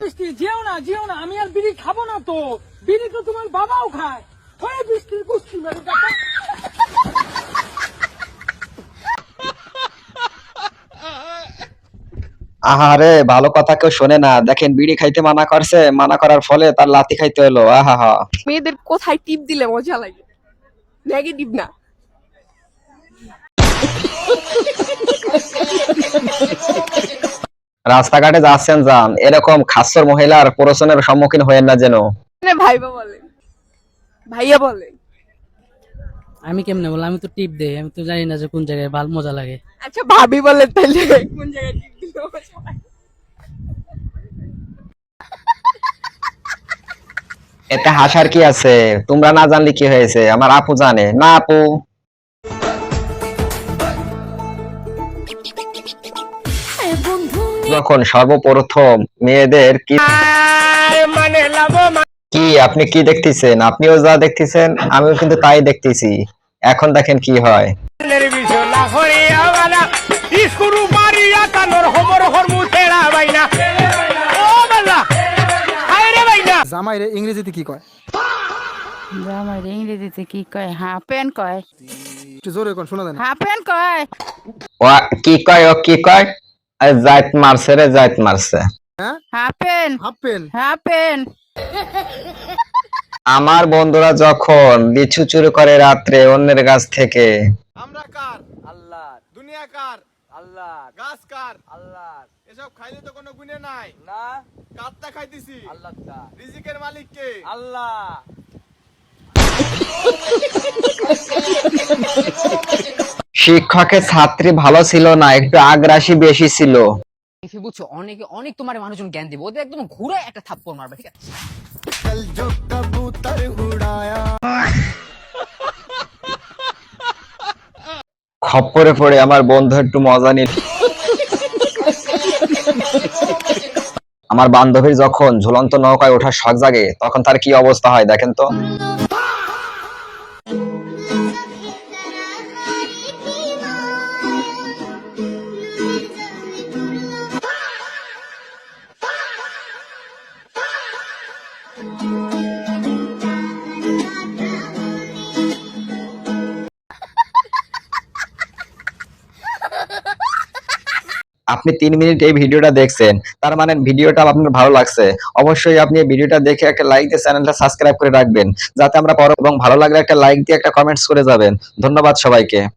বৃষ্টি যেও না যেও না, আমি আর বিড়ি খাবো না তো। বিড়ি তো তোমার বাবাও খায়। হয় বৃষ্টির কুস্তি মেরে দেখা। আহারে, ভালো কথা কেউ শোনে না। দেখেন, বিড়ি খাইতে মানা করছে, মানা করার ফলে তার লাথি খাইতে হলো। আহা হা। মেয়েদের কোথায় টিপ দিলে মজা লাগে? নেগেটিভ না। রাস্তাঘাটে যাচ্ছেন যান, এরকম খাসর মহিলার প্ররোচনের সম্মুখীন হয়েন না যেন। ভাইবা বলেন, ভাইয়া বলেন। আমি কেমনে বললাম? আমি তো টিপ দেই, আমি তো জানি না যে কোন জায়গায় ভালো মজা লাগে। আচ্ছা ভাবি বলেন তাহলে কোন জায়গায় টিপ দিলে মজা লাগে? এতে হাসার কি আছে? তোমরা না জানলে কি হয়েছে? আমার আপু জানে না। আপু, যখন সর্বপ্রথম মেয়েদের কি আপনি কি দেখতেছেন? আপনিও যা দেখতেছেন আমিও কিন্তু তাই দেখতেছি। এখন দেখেন কি হয়। জামাইরে ইংরেজিতে কি কয়? জামাইরে ইংরেজিতে কি কয়? হাফ প্যান্ট কয়। একটু জোরে কোন, শোনা যায় না। হাফ প্যান্ট কয়। ও কি কয়? ও কি কয়? আরে জাইত মারছে রে, জাইত মারছে। হ্যাঁ, half pant, half pen. Half pant. আমার বন্ধুরা যখন বিছু চুরি করে রাত্রে অন্যের কাছ থেকে, আমরা কার? আল্লাহ। দুনিয়া কার? আল্লাহ। গাছ কার? আল্লাহ। এসব খাইলে তো কোনো গুণে নাই না। কাটটা খাইতেছি আল্লাহ। রিজিকের মালিক কে? আল্লাহ। শিক্ষকের ছাত্রী ভালো ছিল না, একটু আগ্রাসী বেশি ছিল। বুঝছো, অনেকে অনেক তোমার মানুষজন জ্ঞান দিবে, ওদের একদম ঘুরে একটা থাপ্পড় মারবে, ঠিক আছে? খপ্পরে পড়ে আমার বন্ধু একটু মজা নিল। আমার বান্ধবীর যখন ঝুলন্ত নৌকায় ওঠার শখ জাগে, তখন তার কি অবস্থা হয় দেখেন তো। আপনি 3 মিনিট এই ভিডিওটা দেখছেন, তার মানে ভিডিওটা আপনার ভালো লাগছে। অবশ্যই আপনি এই ভিডিওটা দেখে একটা লাইক দিয়ে চ্যানেলটা সাবস্ক্রাইব করে রাখবেন, যাতে আমরা এবং ভালো লাগলে একটা লাইক দিয়ে একটা কমেন্টস করে যাবেন। ধন্যবাদ সবাইকে।